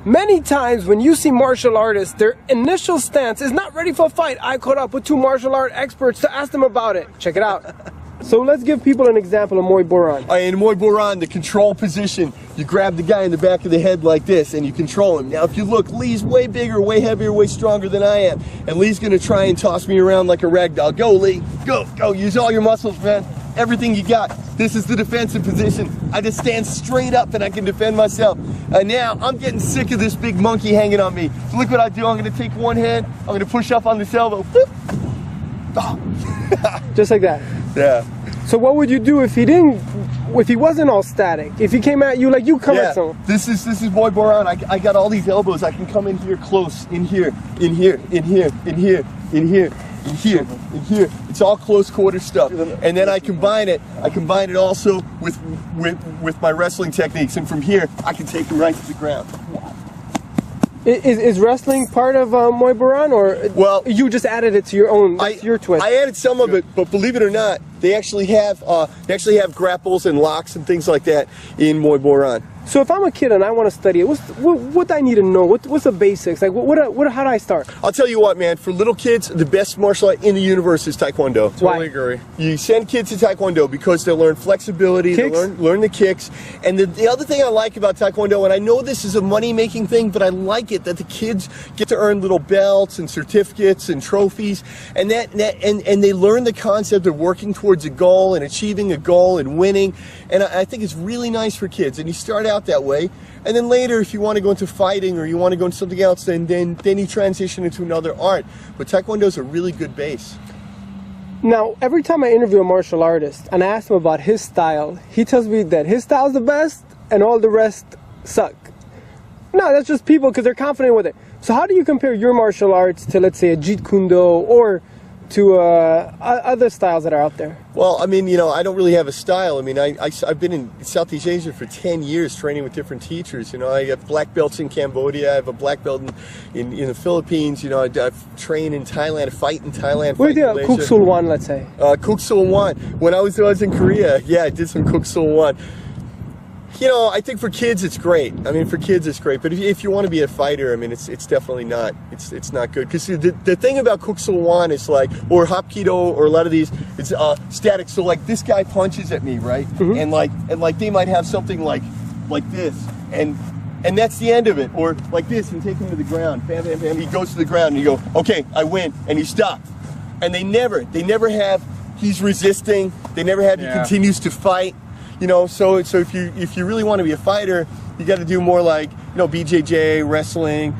Many times when you see martial artists, their initial stance is not ready for a fight. I caught up with 2 martial art experts to ask them about it. Check it out. So let's give people an example of Muay Boran. In Muay Boran, the control position, you grab the guy in the back of the head like this and you control him. Now if you look, Lee's way bigger, way heavier, way stronger than I am. And Lee's gonna try and toss me around like a rag doll. Go Lee, go, go, use all your muscles, man. Everything you got. This is the defensive position. I just stand straight up and I can defend myself. And now I'm getting sick of this big monkey hanging on me. So look what I do. I'm gonna take one hand, I'm gonna push up on this elbow. Just like that. Yeah. So what would you do if he wasn't all static? If he came at you like you come at someone? This is Muay Boran. I got all these elbows. I can come in here close, in here, in here, in here, in here, in here, in here, in here. It's all close quarter stuff. And then I combine it also with my wrestling techniques. And from here, I can take him right to the ground. Is wrestling part of Muay Boran, or well, you just added it to your own, your twist? I added some of it, but believe it or not, they actually have grapples and locks and things like that in Muay Boran. So if I'm a kid and I want to study it, what do I need to know? What's the basics? Like, how do I start? I'll tell you what, man. For little kids, the best martial art in the universe is Taekwondo. Why? Totally agree. You send kids to Taekwondo because they'll learn flexibility, they'll learn the kicks. And the other thing I like about Taekwondo, and I know this is a money-making thing, but I like it that the kids get to earn little belts and certificates and trophies, and they learn the concept of working towards a goal and achieving a goal and winning. And I think it's really nice for kids. And you start out that way, and then later if you want to go into fighting or you want to go into something else, then you transition into another art. But Taekwondo is a really good base. Now every time I interview a martial artist and I ask him about his style, he tells me that his style is the best and all the rest suck. No, that's just people because they're confident with it. So how do you compare your martial arts to, let's say, a Jeet Kune Do or to other styles that are out there? Well, I mean, you know, I don't really have a style. I mean, I've been in Southeast Asia for 10 years training with different teachers. You know, I have black belts in Cambodia. I have a black belt in the Philippines. You know, I've trained in Thailand, fight in Thailand. Where did Kuk Sul Wan, let's say? Kuk Sul Wan. When I was in Korea, yeah, I did some Kuk Sul Wan. You know, I think for kids it's great. I mean, for kids it's great. But if you want to be a fighter, I mean, it's definitely not. It's not good. Because the thing about Kuk Sul Wan is like, or Hapkido, or a lot of these, it's static. So like this guy punches at me, right? Mm-hmm. And like they might have something like this, and that's the end of it. Or like this, and take him to the ground. Bam, bam, bam. He goes to the ground, and you go, okay, I win, and he stopped. And they never have. He's resisting. They never have. He continues to fight. You know, so if you really want to be a fighter, you got to do more like, you know, BJJ, wrestling.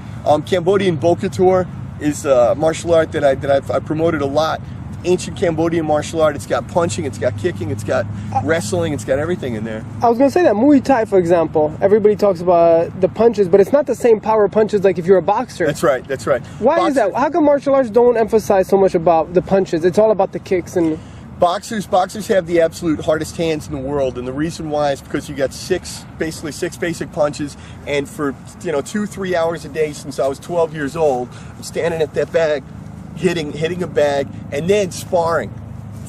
Cambodian Bokator is a martial art that I've promoted a lot. Ancient Cambodian martial art. It's got punching, it's got kicking, it's got wrestling, it's got everything in there. I was going to say that Muay Thai, for example, everybody talks about the punches, but it's not the same power punches like if you're a boxer. That's right, that's right. Why is that? How come martial arts don't emphasize so much about the punches? It's all about the kicks and... Boxers have the absolute hardest hands in the world, and the reason why is because you got basically six basic punches, and for 2-3 hours a day since I was 12 years old, I'm standing at that bag, hitting a bag, and then sparring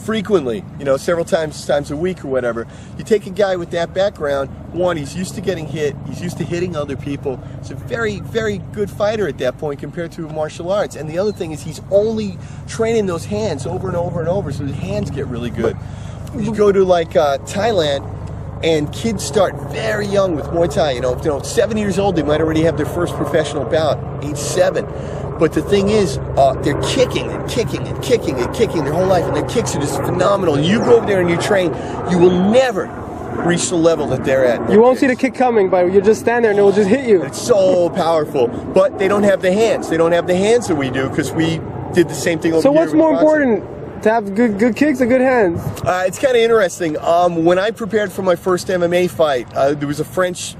frequently, several times a week or whatever. You take a guy with that background, one, he's used to getting hit, he's used to hitting other people. He's a very, very good fighter at that point compared to martial arts. And the other thing is he's only training those hands over and over and over, so his hands get really good. You go to like Thailand, and kids start very young with Muay Thai. 7 years old, they might already have their first professional bout, age 7. But the thing is, they're kicking and kicking and kicking and kicking their whole life, and their kicks are just phenomenal. You go over there and you train, you will never reach the level that they're at. You won't see the kick coming, but you just stand there and it will just hit you. It's so powerful. But they don't have the hands. They don't have the hands that we do, because we did the same thing over here. So what's more important, to have good kicks or good hands? It's kind of interesting. When I prepared for my first MMA fight, there was a French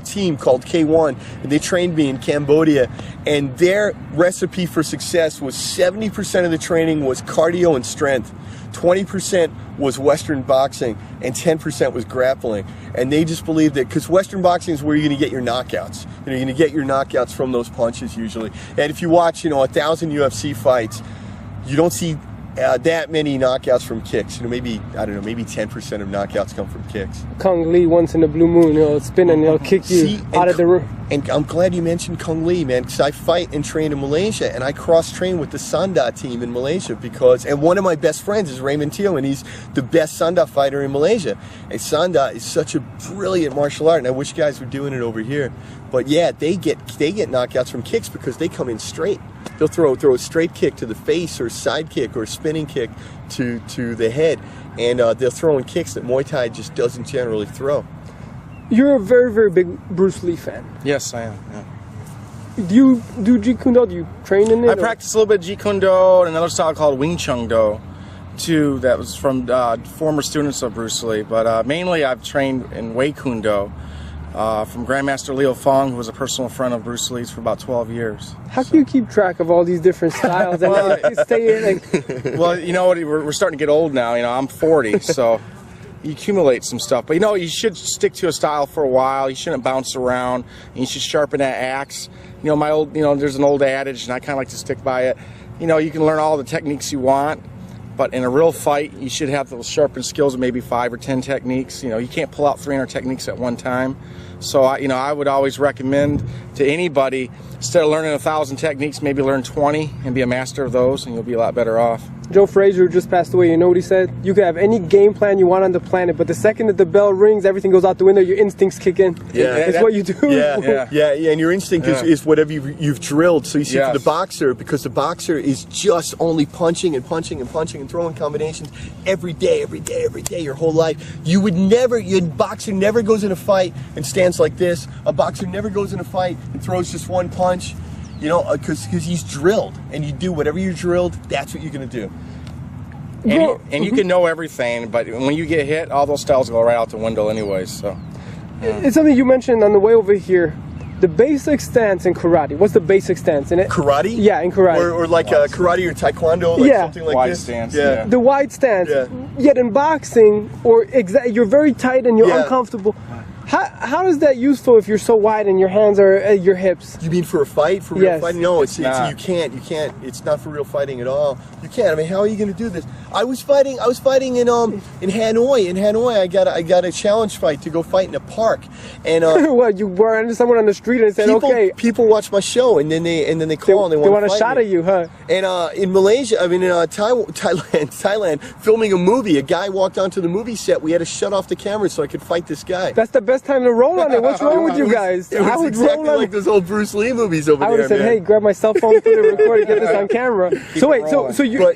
team called K1, and they trained me in Cambodia, and their recipe for success was 70% of the training was cardio and strength, 20% was Western boxing, and 10% was grappling. And they just believed that, because Western boxing is where you're going to get your knockouts. You're going to get your knockouts from those punches usually. And if you watch 1,000 UFC fights, you don't see that many knockouts from kicks. You know, maybe, I don't know, maybe 10% of knockouts come from kicks. Kung Lee once in a blue moon, he'll spin and he'll kick you out of the room. And I'm glad you mentioned Kung Lee, man, because I fight and train in Malaysia, and I cross-train with the Sanda team in Malaysia and one of my best friends is Raymond Teo, and he's the best Sanda fighter in Malaysia. And Sanda is such a brilliant martial art, and I wish guys were doing it over here. But yeah, they get knockouts from kicks because they come in straight. They'll throw a straight kick to the face or side kick or a spinning kick to the head, and they'll throw in kicks that Muay Thai just doesn't generally throw. You're a very, very big Bruce Lee fan. Yes, I am. Yeah. Do you do Jeet Kune Do? Do you train in it? I practice a little bit of Jeet Kune Do and another style called Wing Chun Do, too. That was from former students of Bruce Lee. But mainly I've trained in Wei Kune Do from Grandmaster Liu Fong, who was a personal friend of Bruce Lee's for about 12 years. How can you keep track of all these different styles and stay in? Like... Well, you know what? We're starting to get old now. You know, I'm 40, so you accumulate some stuff. But you know, you should stick to a style for a while. You shouldn't bounce around. And you should sharpen that axe. You know, there's an old adage, and I kind of like to stick by it. You know, you can learn all the techniques you want, but in a real fight, you should have those sharpened skills of maybe 5 or 10 techniques. You know, you can't pull out 300 techniques at one time. So, I would always recommend to anybody, instead of learning 1,000 techniques, maybe learn 20 and be a master of those, and you'll be a lot better off. Joe Frazier just passed away. You know what he said? You can have any game plan you want on the planet, but the second that the bell rings, everything goes out the window, your instincts kick in. Yeah. It's what you do. Yeah, and your instinct is whatever you've drilled. So you see, for the boxer, because the boxer is just only punching and punching and punching and throwing combinations every day, your whole life. Your boxer never goes in a fight and stands like this. A boxer never goes in a fight and throws just one punch. You know, because he's drilled, and you do whatever you're drilled, that's what you're going to do. And you can know everything, but when you get hit, all those styles go right out the window anyways. So it's something you mentioned on the way over here. The basic stance in karate. What's the basic stance in it? Karate? Yeah, in karate. Or like karate or taekwondo, like something like wide this? Stance, yeah. The wide stance. Yeah. Yet in boxing, you're very tight and you're uncomfortable. How is that useful if you're so wide and your hands are at your hips? You mean for a fight? For real fighting? No, it's you can't. It's not for real fighting at all. You can't. I mean, how are you going to do this? I was fighting in Hanoi. In Hanoi, I got a challenge fight to go fight in a park. And what, you were under someone on the street and said, people watch my show and then they call and they want a shot at you, huh? And in Malaysia, in Thailand, filming a movie, a guy walked onto the movie set. We had to shut off the camera so I could fight this guy. That's the best time to roll on it. What's wrong with you guys? It was exactly like those old Bruce Lee movies over there. I would have said, hey, grab my cell phone, put it recording, get this on camera.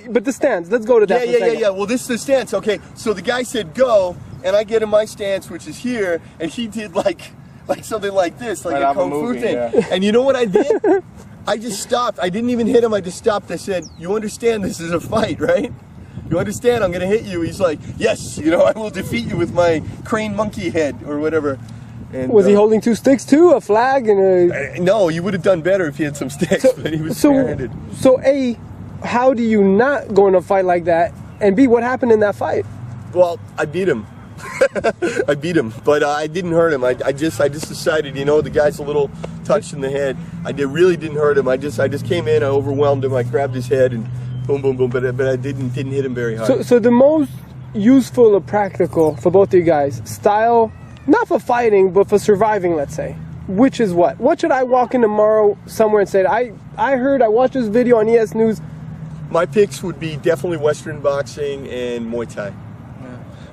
But the stance, let's go to that. Yeah. Well, this is the stance. Okay, so the guy said go, and I get in my stance, which is here, and he did like something like this, like a kung fu thing. Yeah. And you know what I did? I just stopped. I didn't even hit him. I just stopped. I said, you understand this is a fight, right? You understand I'm going to hit you? He's like, yes, I will defeat you with my crane monkey head or whatever. And, was he holding 2 sticks too? A flag and a... No, you would have done better if he had some sticks, but he was barehanded. So A, how do you not go in a fight like that? And B, what happened in that fight? Well, I beat him. I beat him, but I didn't hurt him. I just decided, the guy's a little touched in the head. Really didn't hurt him. I just came in, I overwhelmed him, I grabbed his head and boom, boom, boom, but I didn't hit him very hard. So the most useful or practical for both of you guys, style, not for fighting, but for surviving, let's say, which is what? What should I walk in tomorrow somewhere and say, I watched this video on ES News. My picks would be definitely Western boxing and Muay Thai.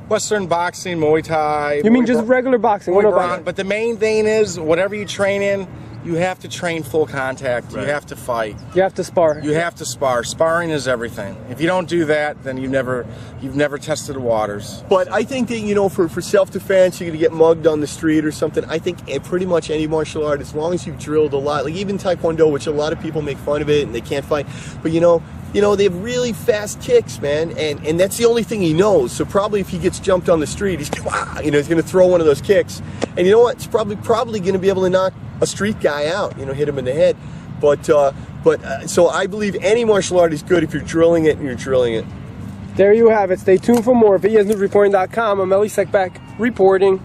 Western boxing, Muay Thai. You mean just regular boxing? What about that? But the main thing is, whatever you train in, you have to train full contact. Right. You have to fight. You have to spar. You have to spar. Sparring is everything. If you don't do that, then you've never tested the waters. But I think that, for self-defense, you're going to get mugged on the street or something. I think pretty much any martial art, as long as you've drilled a lot, like even Taekwondo, which a lot of people make fun of it and they can't fight, but they have really fast kicks, man, and that's the only thing he knows. So probably if he gets jumped on the street, he's going to throw one of those kicks, and you know what? It's probably going to be able to knock a street guy out, hit him in the head. But so I believe any martial art is good if you're drilling it and you're drilling it. There you have it. Stay tuned for more. VSNewsReporting.com. I'm Eli Seckbach reporting.